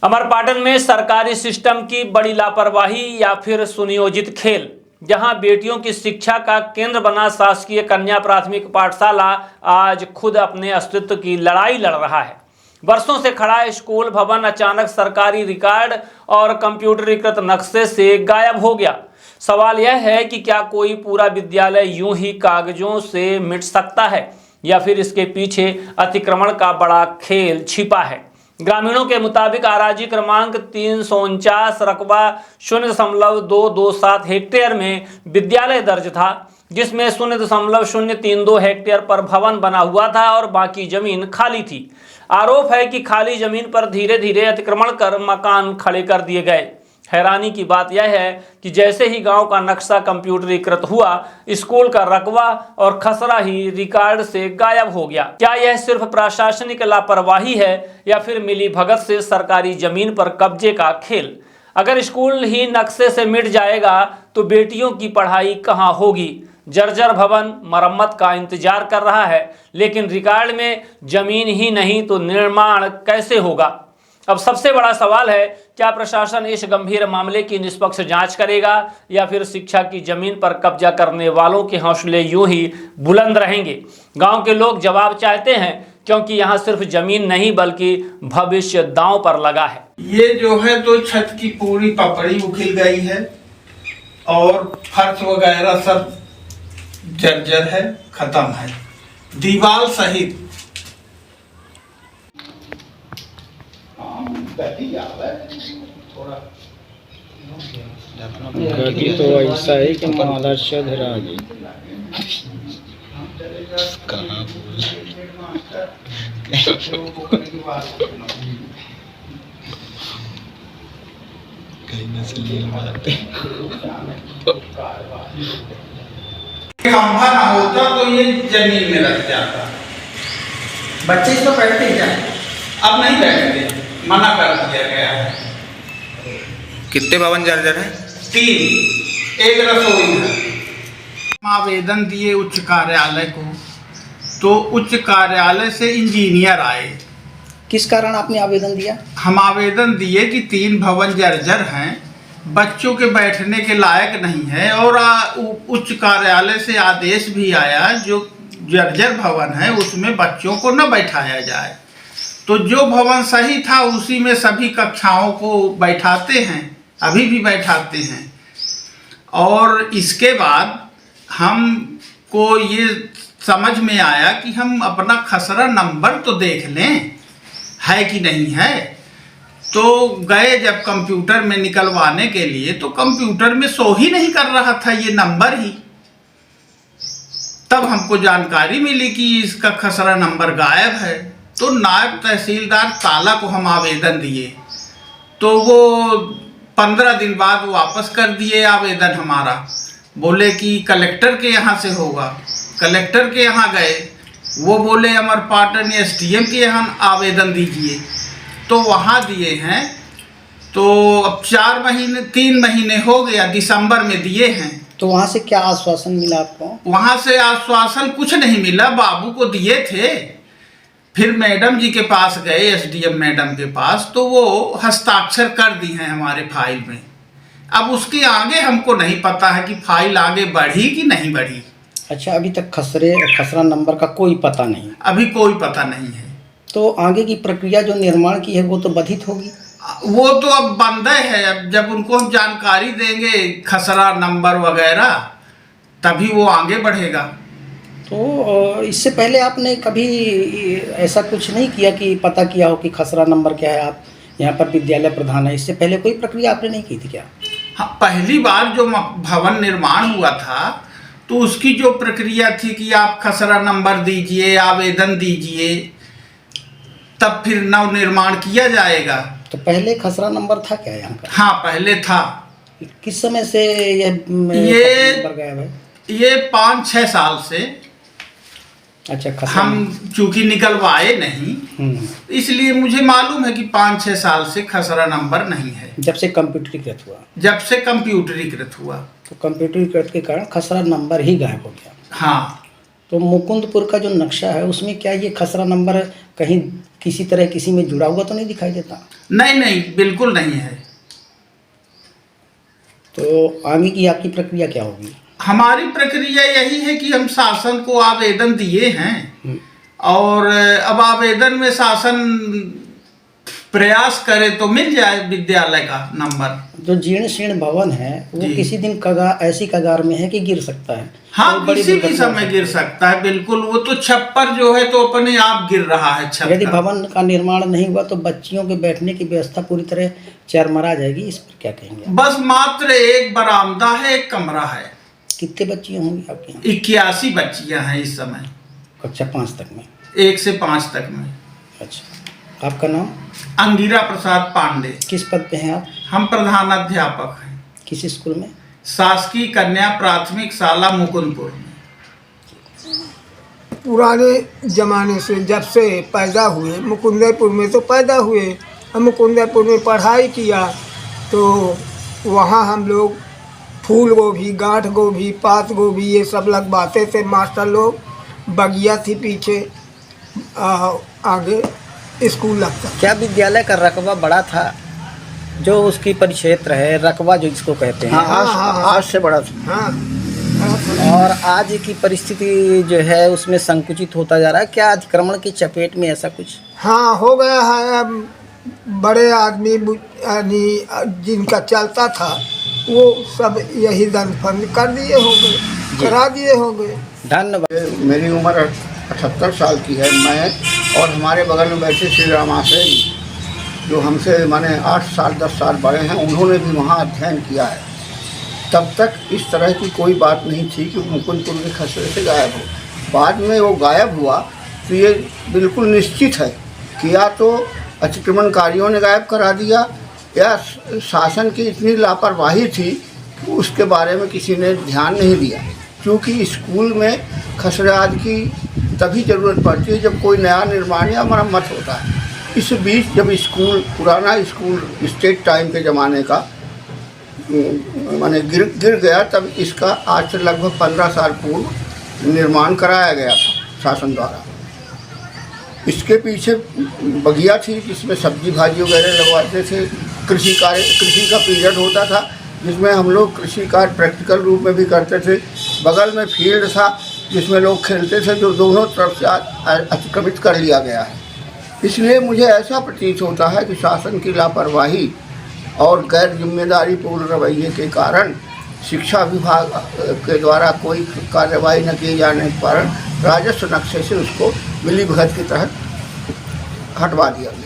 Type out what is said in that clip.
अमरपाटन में सरकारी सिस्टम की बड़ी लापरवाही या फिर सुनियोजित खेल। जहां बेटियों की शिक्षा का केंद्र बना शासकीय कन्या प्राथमिक पाठशाला आज खुद अपने अस्तित्व की लड़ाई लड़ रहा है। वर्षों से खड़ा स्कूल भवन अचानक सरकारी रिकॉर्ड और कंप्यूटरीकृत नक्शे से गायब हो गया। सवाल यह है कि क्या कोई पूरा विद्यालय यूं ही कागजों से मिट सकता है या फिर इसके पीछे अतिक्रमण का बड़ा खेल छिपा है। ग्रामीणों के मुताबिक आराजी क्रमांक 349 रकबा 0.227 हेक्टेयर में विद्यालय दर्ज था, जिसमें 0.032 हेक्टेयर पर भवन बना हुआ था और बाकी जमीन खाली थी। आरोप है कि खाली जमीन पर धीरे धीरे अतिक्रमण कर मकान खड़े कर दिए गए। हैरानी की बात यह है कि जैसे ही गांव का नक्शा कंप्यूटरीकृत हुआ, स्कूल का रकबा और खसरा ही रिकॉर्ड से गायब हो गया। क्या यह सिर्फ प्रशासनिक लापरवाही है या फिर मिलीभगत से सरकारी जमीन पर कब्जे का खेल? अगर स्कूल ही नक्शे से मिट जाएगा तो बेटियों की पढ़ाई कहाँ होगी? जर्जर भवन मरम्मत का इंतजार कर रहा है, लेकिन रिकॉर्ड में जमीन ही नहीं तो निर्माण कैसे होगा? अब सबसे बड़ा सवाल है, क्या प्रशासन इस गंभीर मामले की निष्पक्ष जांच करेगा या फिर शिक्षा की जमीन पर कब्जा करने वालों के हौसले यूं ही बुलंद रहेंगे? गांव के लोग जवाब चाहते हैं, क्योंकि यहां सिर्फ जमीन नहीं बल्कि भविष्य दांव पर लगा है। ये जो है तो छत की पूरी पपड़ी उखिल गई है और फर्श वगैरह सब जर्जर है, खत्म है, दीवार सहित। गति तो ऐसा है कि महाराष्ट्र धरा गई। कहाँ कहीं नस्ली बातें। खंभा ना होता तो ये जमीन में लग जाता। बच्चे तो बैठते क्या? अब नहीं बैठते, मना कर दिया गया है। कितने भवन जर्जर है? 3, एक रसोई है। हम आवेदन दिए उच्च कार्यालय को, तो उच्च कार्यालय से इंजीनियर आए। किस कारण आपने आवेदन दिया? हम आवेदन दिए कि 3 भवन जर्जर हैं, बच्चों के बैठने के लायक नहीं है, और उच्च कार्यालय से आदेश भी आया जो जर्जर भवन है उसमें बच्चों को न बैठाया जाए। तो जो भवन सही था उसी में सभी कक्षाओं को बैठाते हैं, अभी भी बैठाते हैं। और इसके बाद हमको ये समझ में आया कि हम अपना खसरा नंबर तो देख लें है कि नहीं है। तो गए जब कंप्यूटर में निकलवाने के लिए, तो कंप्यूटर में शो ही नहीं कर रहा था ये नंबर ही। तब हमको जानकारी मिली कि इसका खसरा नंबर गायब है। तो नायब तहसीलदार ताला को हम आवेदन दिए, तो वो 15 दिन बाद वापस कर दिए आवेदन हमारा। बोले कि कलेक्टर के यहाँ से होगा। कलेक्टर के यहाँ गए, वो बोले अमरपाटन SDM के यहाँ आवेदन दीजिए। तो वहाँ दिए हैं। तो अब 3 महीने हो गया, दिसंबर में दिए हैं। तो वहाँ से क्या आश्वासन मिला आपको? वहाँ से आश्वासन कुछ नहीं मिला। बाबू को दिए थे, फिर मैडम जी के पास गए, SDM मैडम के पास, तो वो हस्ताक्षर कर दी हैं हमारे फाइल में। अब उसके आगे हमको नहीं पता है कि फाइल आगे बढ़ी कि नहीं बढ़ी। अच्छा, अभी तक खसरा नंबर का कोई पता नहीं? अभी कोई पता नहीं है। तो आगे की प्रक्रिया जो निर्माण की है वो तो बाधित होगी? वो तो अब बंद है। अब जब उनको हम जानकारी देंगे खसरा नंबर वगैरह, तभी वो आगे बढ़ेगा। तो इससे पहले आपने कभी ऐसा कुछ नहीं किया कि पता किया हो कि खसरा नंबर क्या है? आप यहाँ पर विद्यालय प्रधान है, इससे पहले कोई प्रक्रिया आपने नहीं की थी क्या? हाँ, पहली बार जो भवन निर्माण हुआ था तो उसकी जो प्रक्रिया थी कि आप खसरा नंबर दीजिए, आवेदन दीजिए, तब फिर नव निर्माण किया जाएगा। तो पहले खसरा नंबर था क्या यहाँ का? हाँ, पहले था। किस समय से ये नंबर गायब है? ये 5-6 साल से। अच्छा, हम चूंकि निकलवाए नहीं, इसलिए मुझे मालूम है कि 5-6 साल से खसरा नंबर नहीं है। जब से कंप्यूटरीकृत हुआ? जब से कंप्यूटरीकृत हुआ। तो कंप्यूटरीकृत के कारण खसरा नंबर ही गायब हो गया। हाँ। तो मुकुंदपुर का जो नक्शा है उसमें क्या ये खसरा नंबर कहीं किसी तरह किसी में जुड़ा हुआ तो नहीं दिखाई देता? नहीं नहीं, बिल्कुल नहीं है। तो आगे की आपकी प्रक्रिया क्या होगी? हमारी प्रक्रिया यही है कि हम शासन को आवेदन दिए हैं और अब आवेदन में शासन प्रयास करे तो मिल जाए विद्यालय का नंबर। जो जीर्ण शीर्ण भवन है वो जी। किसी दिन ऐसी कगार में है कि गिर सकता है। हाँ, तो बड़ी किसी भी दुर्घटना समय गिर सकता है, बिल्कुल। वो तो छप्पर जो है तो अपने आप गिर रहा है छत यदि का। भवन का निर्माण नहीं हुआ तो बच्चियों के बैठने की व्यवस्था पूरी तरह चरमरा जाएगी। इस पर क्या कहेंगे आप? बस मात्र एक बरामदा है, एक कमरा है। कितने बच्चियाँ होंगी आपके यहाँ? 81 बच्चियां हैं इस समय, कक्षा 5 तक में। 1 से 5 तक में। अच्छा, आपका नाम? अंगिरा प्रसाद पांडे। किस पद पे हैं आप? हम प्रधानाध्यापक हैं किस स्कूल में? शासकीय कन्या प्राथमिक शाला मुकुंदपुर में। पुराने ज़माने से जब से पैदा हुए, मुकुंदपुर में तो पैदा हुए, हम मुकुंदपुर में पढ़ाई किया, तो वहाँ हम लोग फूल गोभी, गांठ गोभी, पात गोभी ये सब लगवाते थे मास्टर लोग। बगिया थी पीछे, आगे स्कूल लगता। क्या विद्यालय का रकबा बड़ा था? जो उसकी परिक्षेत्र है, रकबा जो इसको कहते हैं, आज से बड़ा था। हाँ, और आज की परिस्थिति जो है उसमें संकुचित होता जा रहा है। क्या अतिक्रमण की चपेट में ऐसा कुछ? हाँ, हो गया है। अब बड़े आदमी यानी जिनका चलता था वो सब यही दंड कर दिए होंगे, करा दिए होंगे। धन्यवाद। मेरी उम्र 78 साल की है। मैं और हमारे बगल में बैठे श्री रामाशय जो हमसे माने 8 साल 10 साल बड़े हैं, उन्होंने भी वहाँ अध्ययन किया है। तब तक इस तरह की कोई बात नहीं थी कि मुकुंदपुर के खसरे से गायब हो। बाद में वो गायब हुआ तो ये बिल्कुल निश्चित है कि या तो अतिक्रमणकारियों ने गायब करा दिया या शासन की इतनी लापरवाही थी कि उसके बारे में किसी ने ध्यान नहीं दिया। क्योंकि स्कूल में खसरात की तभी ज़रूरत पड़ती है जब कोई नया निर्माण या मरम्मत होता है। इस बीच जब स्कूल, पुराना स्कूल स्टेट टाइम के ज़माने का माने गिर गया, तब इसका आज से लगभग 15 साल पूर्व निर्माण कराया गया था शासन द्वारा। इसके पीछे बगिया थी जिसमें सब्जी भाजी वगैरह लगवाते थे। कृषि का पीरियड होता था जिसमें हम लोग कृषि कार्य प्रैक्टिकल रूप में भी करते थे। बगल में फील्ड था जिसमें लोग खेलते थे, जो दोनों तरफ से अतिक्रमित कर लिया गया है। इसलिए मुझे ऐसा प्रतीत होता है कि शासन की लापरवाही और गैर जिम्मेदारी पूर्ण रवैये के कारण शिक्षा विभाग के द्वारा कोई कार्रवाई न किए जाने पर राजस्व नक्शे से उसको मिलीभगत के तहत हटवा दिया गया।